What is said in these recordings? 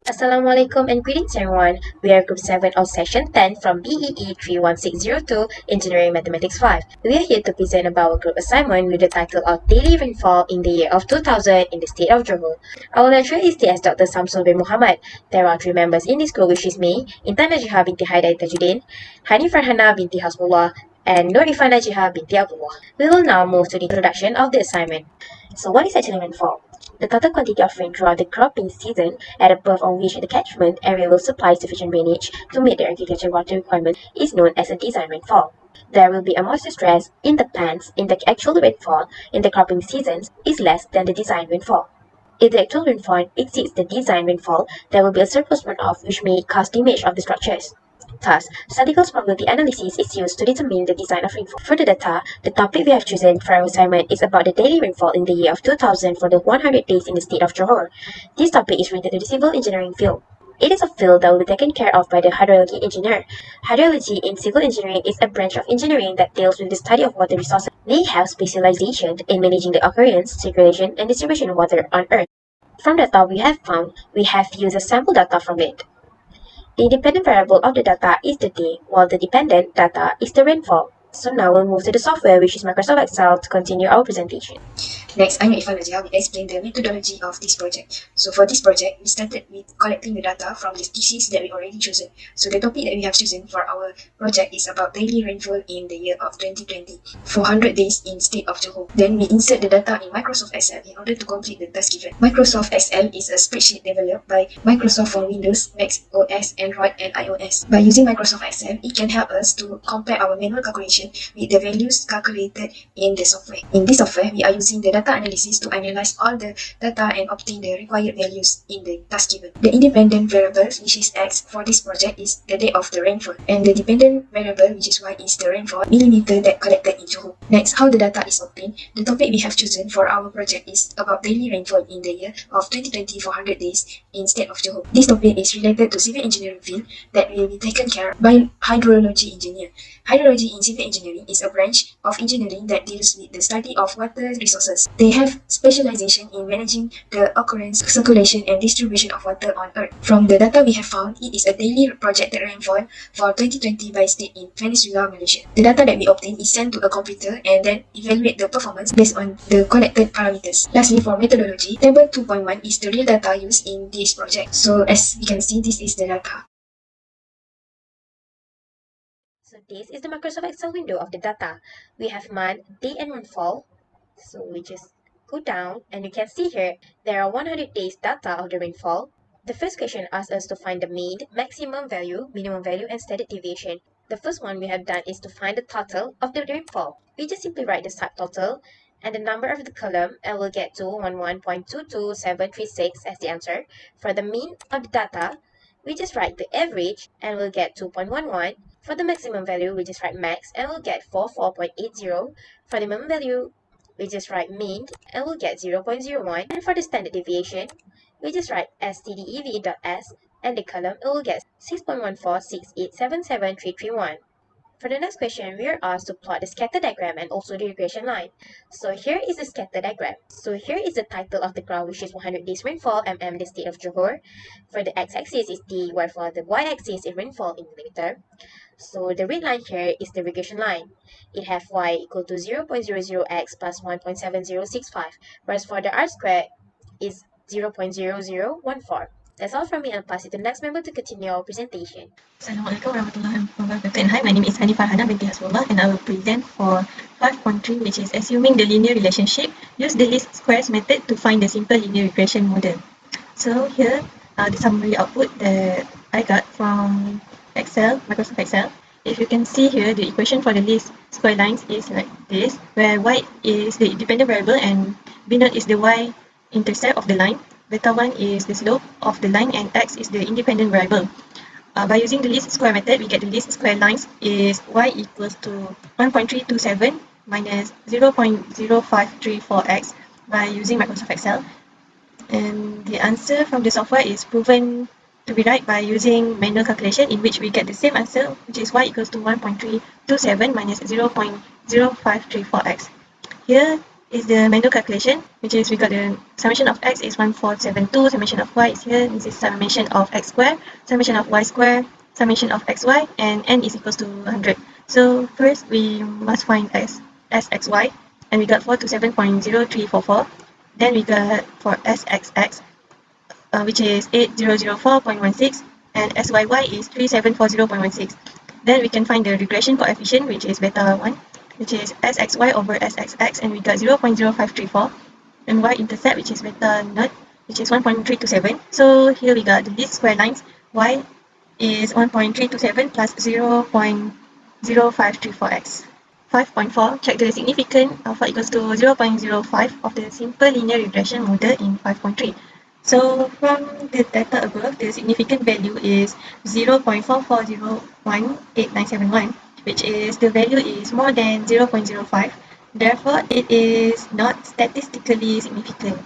Assalamualaikum and greetings everyone. We are Group 7 of Section 10 from BEE31702 Engineering Mathematics 5. We are here to present about our group assignment with the title of Daily Rainfall in the year of 2000 in the state of Johor. Our lecturer is TS Dr. Samsul bin Muhammad. There are 3 members in this group, which is me, Intan Najihah binti Haidai Tajuddin, Hani Farhana binti Hasbullah, and Norifah Najihah binti Abdullah. We will now move to the introduction of the assignment. So what is actually rainfall? The total quantity of rain throughout the cropping season at a point on which the catchment area will supply sufficient drainage to meet the agricultural water requirement is known as a design rainfall. There will be a moisture stress in the plants in the actual rainfall in the cropping seasons is less than the design rainfall. If the actual rainfall exceeds the design rainfall, there will be a surplus runoff which may cause damage of the structures. Thus, statistical probability analysis is used to determine the design of rainfall. For the data, the topic we have chosen for our assignment is about the daily rainfall in the year of 2000 for the 100 days in the state of Johor. This topic is related to the civil engineering field. It is a field that will be taken care of by the hydrology engineer. Hydrology in civil engineering is a branch of engineering that deals with the study of water resources. They have specialization in managing the occurrence, circulation, and distribution of water on Earth. From the data we have found, we have used a sample data from it. The independent variable of the data is the day, while the dependent data is the rainfall. So now we'll move to the software, which is Microsoft Excel, to continue our presentation. Next, I'm Irfan Najia. We explain the methodology of this project. So for this project, we started with collecting the data from the species that we already chosen. So the topic that we have chosen for our project is about daily rainfall in the year of 2020 for 100 days in state of Johor. Then we insert the data in Microsoft Excel in order to complete the task given. Microsoft Excel is a spreadsheet developed by Microsoft for Windows, Mac OS, Android, and iOS. By using Microsoft Excel, it can help us to compare our manual calculation with the values calculated in the software. In this software, we are using the data analysis to analyze all the data and obtain the required values in the task given. The independent variable, which is x for this project, is the day of the rainfall, and the dependent variable, which is y, is the rainfall millimeter that collected in Johor. Next, how the data is obtained. The topic we have chosen for our project is about daily rainfall in the year of 2020 for 100 days in state of Johor. This topic is related to civil engineering field that will be taken care of by hydrology engineer. Hydrology in civil engineering is a branch of engineering that deals with the study of water resources. They have specialization in managing the occurrence, circulation, and distribution of water on Earth. From the data we have found, it is a daily projected rainfall for 2020 by state in Peninsular Malaysia. The data that we obtain is sent to a computer and then evaluate the performance based on the collected parameters. Lastly, for methodology, table 2.1 is the real data used in this project. So as we can see, this is the data. So this is the Microsoft Excel window of the data. We have month, day, and rainfall. So we just go down and you can see here, there are 100 days data of the rainfall. The first question asks us to find the mean, maximum value, minimum value, and standard deviation. The first one we have done is to find the total of the rainfall. We just simply write the subtotal and the number of the column and we'll get to 11.22736 as the answer. For the mean of the data, we just write the average and we'll get 2.11. For the maximum value, we just write max and we'll get 44.80. For the minimum value, we just write mean and we'll get 0.01. And for the standard deviation, we just write stdev.s and the column it will get 6.146877331. For the next question, we are asked to plot the scatter diagram and also the regression line. So here is the scatter diagram. So here is the title of the graph, which is 100 days rainfall the state of Johor. For the x-axis is d, while for the y-axis is rainfall in millimeter. So the red line here is the regression line. It has y equal to 0.00x plus 1.7065, whereas for the r squared is 0.0014. That's all from me. I'll pass it to the next member to continue our presentation. Assalamualaikum warahmatullahi wabarakatuh. Hi, my name is Hani Farhana binti Hasbullah and I will present for 5.3, which is assuming the linear relationship. Use the least squares method to find the simple linear regression model. So here are the summary output that I got from Excel, Microsoft Excel. If you can see here, the equation for the least square lines is like this, where y is the dependent variable and b naught is the y-intercept of the line. Beta 1 is the slope of the line and x is the independent variable. By using the least square method, we get the least square lines is y equals to 1.327 minus 0.0534x by using Microsoft Excel. And the answer from the software is proven to be right by using manual calculation, in which we get the same answer, which is y equals to 1.327 minus 0.0534x. Here, is the manual calculation, which is we got the summation of x is 1472, summation of y is here, this is summation of x square, summation of y square, summation of xy, and n is equals to 100. So first we must find sxy, and we got 427.0344. Then we got for sxx, which is 8004.16, and SYY is 3740.16. Then we can find the regression coefficient, which is beta 1, which is SXY over SXX, and we got 0.0534, and y-intercept, which is beta naught, which is 1.327. So here we got the least square lines. Y is 1.327 plus 0.0534x. 5.4, check the significant alpha equals to 0.05 of the simple linear regression model in 5.3. So from the data above, the significant value is 0.44018971, which is the value is more than 0.05. Therefore, it is not statistically significant.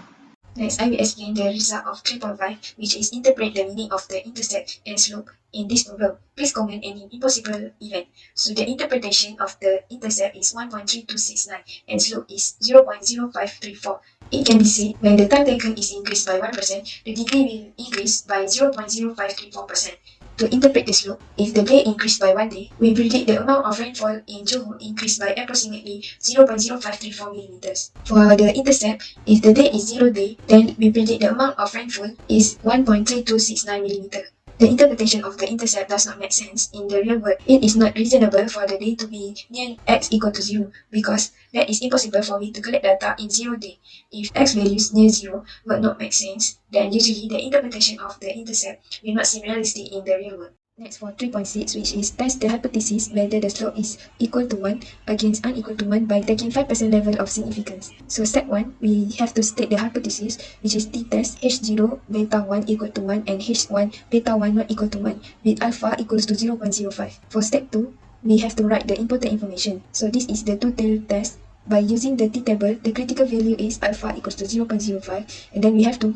Next, I will explain the result of 3.5, which is interpret the meaning of the intercept and slope in this problem. Please comment any impossible event. So the interpretation of the intercept is 1.3269 and slope is 0.0534. It can be said when the time taken is increased by 1%, the degree will increase by 0.0534%. To interpret the slope, if the day increased by 1 day, we predict the amount of rainfall in Johor increased by approximately 0.0534 millimeters. For the intercept, if the day is 0 day, then we predict the amount of rainfall is 1.3269 millimeter. The interpretation of the intercept does not make sense in the real world. It is not reasonable for the day to be near x equal to 0 because that is impossible for me to collect data in 0 day. If x values near 0 would not make sense, then usually the interpretation of the intercept will not seem realistic in the real world. Next for 3.6, which is test the hypothesis whether the slope is equal to 1 against unequal to 1 by taking 5% level of significance. So step 1, we have to state the hypothesis, which is t-test h0 beta 1 equal to 1 and h1 beta 1 not equal to 1 with alpha equals to 0.05. For step 2, we have to write the important information. So this is the two-tailed test. By using the t-table, the critical value is alpha equals to 0.05, and then we have to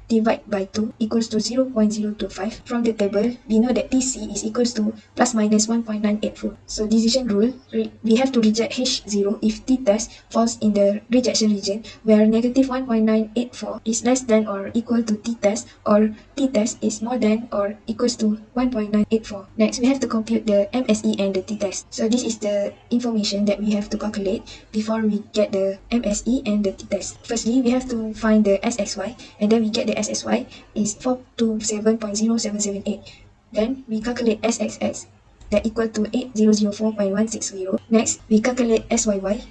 divide by 2 equals to 0.025. From the table, we know that TC is equals to plus minus 1.984. So decision rule, we have to reject H0 if t-test falls in the rejection region where negative 1.984 is less than or equal to t-test, or t-test is more than or equals to 1.984. Next, we have to compute the MSE and the t-test. So this is the information that we have to calculate before we get the MSE and the t-test. Firstly, we have to find the SXY, and then we get the SSY is 427.0778. Then we calculate SXX, that equal to 8004.160. Next, we calculate SYY,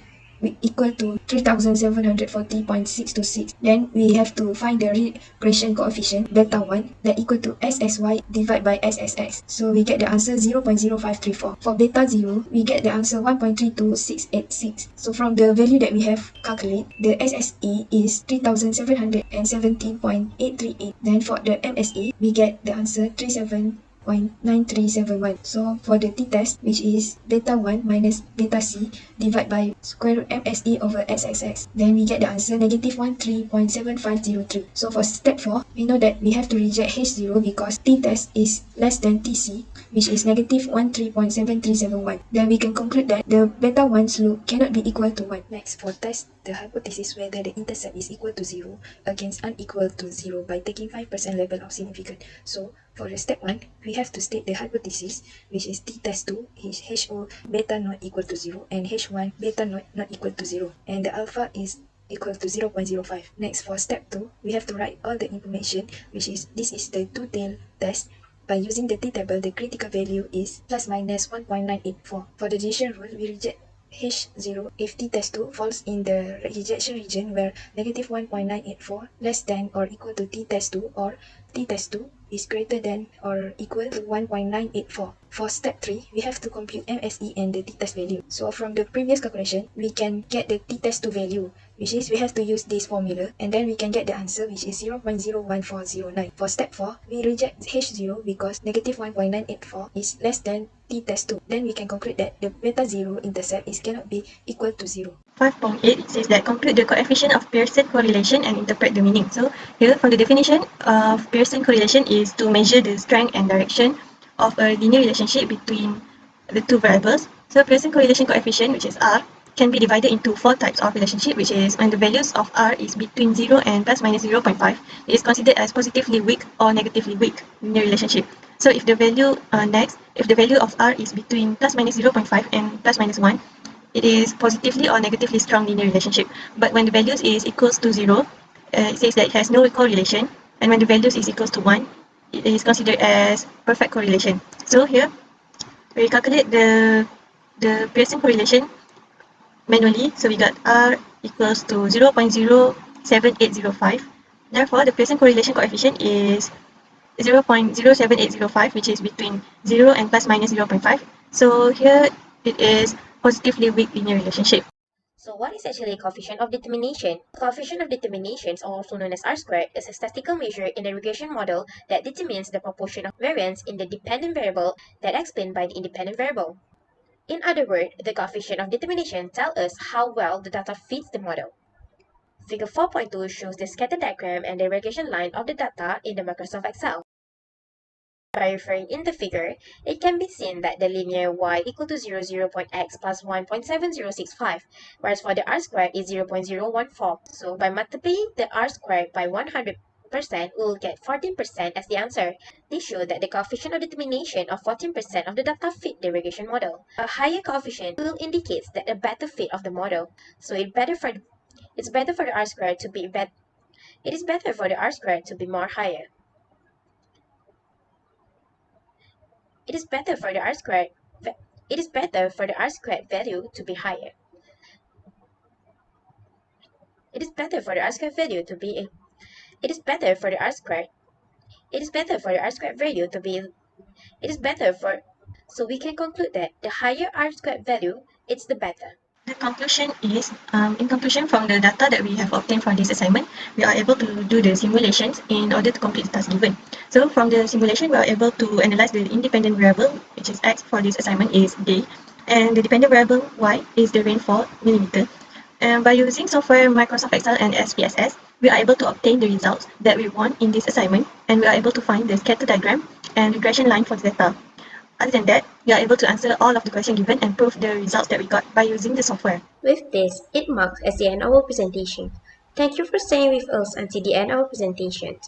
equal to 3740.626. Then we have to find the regression coefficient beta 1 that equal to SSY divided by SSX. So we get the answer 0.0534. For beta 0, we get the answer 1.32686. So from the value that we have calculated, the SSE is 3717.838. Then for the MSE, we get the answer 37.9371. So for the t-test, which is beta 1 minus beta c divided by square root MSE over SXX, then we get the answer negative 13.7503. So for step 4, we know that we have to reject H0 because t-test is less than TC, which is negative 13.7371. Then we can conclude that the beta 1 slope cannot be equal to 1. Next, for test the hypothesis whether the intercept is equal to 0 against unequal to 0 by taking 5% level of significance. So for the step 1, we have to state the hypothesis, which is t-test 2 is HO beta not equal to 0 and H1 beta not equal to 0, and the alpha is equal to 0.05. Next, for step 2, we have to write all the information, which is this is the two-tailed test. By using the t-table, the critical value is plus minus 1.984. For the decision rule, we reject H0 if t-test 2 falls in the rejection region where negative 1.984 less than or equal to t-test 2 or t-test 2 is greater than or equal to 1.984. For step 3, we have to compute MSE and the t-test value. So from the previous calculation, we can get the t-test 2 value, which is we have to use this formula, and then we can get the answer, which is 0.01409. For step 4, we reject H0 because negative 1.984 is less than t-test 2. Then we can conclude that the beta 0 intercept cannot be equal to 0. 5.8 says that compute the coefficient of Pearson correlation and interpret the meaning. So here for the definition of Pearson correlation is to measure the strength and direction of a linear relationship between the two variables. So Pearson correlation coefficient, which is R, can be divided into 4 types of relationship, which is when the values of R is between 0 and plus minus 0.5, it is considered as positively weak or negatively weak linear relationship. So if the value if the value of R is between plus minus 0.5 and plus minus 1, it is positively or negatively strong linear relationship. But when the values is equals to 0, it says that it has no correlation, and when the values is equals to 1, it is considered as perfect correlation. So here we calculate the Pearson correlation manually. So we got R equals to 0.07805. Therefore, the Pearson correlation coefficient is 0.07805, which is between 0 and plus minus 0.5. So here it is positively weak linear relationship. So what is actually coefficient of determination? Coefficient of determination, also known as R-squared, is a statistical measure in the regression model that determines the proportion of variance in the dependent variable that explained by the independent variable. In other words, the coefficient of determination tells us how well the data fits the model. Figure 4.2 shows the scatter diagram and the regression line of the data in the Microsoft Excel. By referring in the figure, it can be seen that the linear y equal to 0.x plus 1.7065, whereas for the r squared is 0.014. So by multiplying the r squared by 100%, we'll get 14% as the answer. This shows that the coefficient of determination of 14% of the data fit the regression model. A higher coefficient will indicate that a better fit of the model. So it's better for the r squared to be more higher. It is better for the r squared value to be higher. It is better for the r squared value to be it is better for the r squared value to be so we can conclude that the higher r squared value, it's the better. The conclusion is, in conclusion, from the data that we have obtained from this assignment, we are able to do the simulations in order to complete the task given. So from the simulation, we are able to analyze the independent variable, which is x for this assignment is day, and the dependent variable y is the rainfall millimeter. And by using software Microsoft Excel and SPSS, we are able to obtain the results that we want in this assignment, and we are able to find the scatter diagram and regression line for the data. Other than that, we are able to answer all of the questions given and prove the results that we got by using the software. With this, it marks as the end of our presentation. Thank you for staying with us until the end of our presentation.